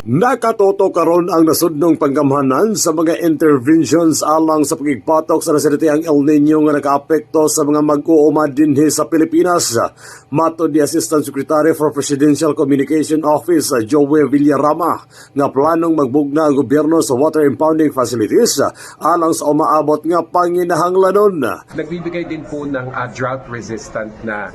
Nakatoto karon ang nasudnong panggamhanan sa mga interventions alang sa pagigpatok sa nasiditiang El Nino nga nakaapekto sa mga mag-uuma dinhi sa Pilipinas. Matod ni Assistant Secretary for Presidential Communication Office Joey Villarama nga planong magbugna ang gobyerno sa water impounding facilities alang sa umaabot nga panginahanglanon. Nagbibigay din po ng drought-resistant na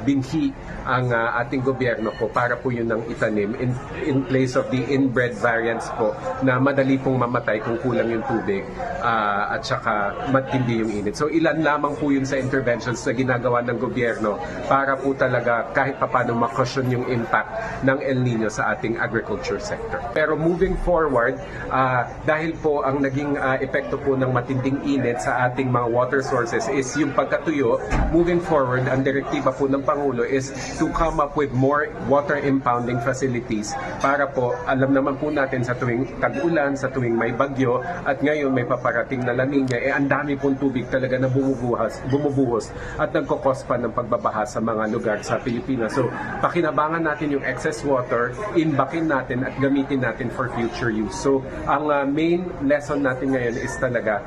binhi ang ating gobyerno po para po yun ang itanim in place of the inbred variants po na madali pong mamatay kung kulang yung tubig at saka matindi yung init. So ilan lamang po yun sa interventions na ginagawa ng gobyerno para po talaga kahit papano makusyon yung impact ng El Nino sa ating agriculture sector. Pero moving forward, dahil po ang naging epekto po ng matinding init sa ating mga water sources is yung pagkatuyo, moving forward, ang direktiba po ng Pangulo is to come up with more water impounding facilities para po, alam naman po natin sa tuwing tag-ulan, sa tuwing may bagyo, at ngayon may paparating na La Nina, ang dami pong tubig talaga na bumubuhos at nagkukos pa ng pagbabaha sa mga lugar sa Pilipinas. So, pakinabangan natin yung excess water, inbakin natin at gamitin natin for future use. So, ang main lesson natin ngayon is talaga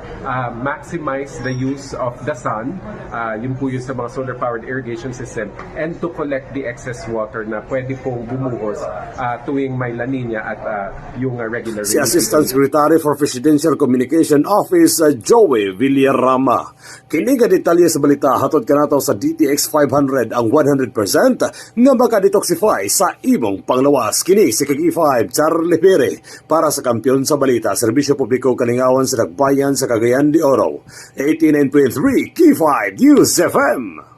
maximize the use of the sun, yun po yun sa mga solar-powered irrigation system, and to collect the excess water na pwede pong bumuhos tuwing may La Nina at yung regular. Si Assistant Secretary for Presidential Communication Office Joey Villarama. Kini nga detalye sa balita hatod kanato sa DTX 500 ang 100% nga maka-detoxify sa imong panglawas. Kini si Kag-E5 Charlie Pere para sa Kampiyon sa Balita, Serbisyo Publiko Kalingawan sa Nagbayan sa Cagayan de Oro. 89.3 K5 News FM.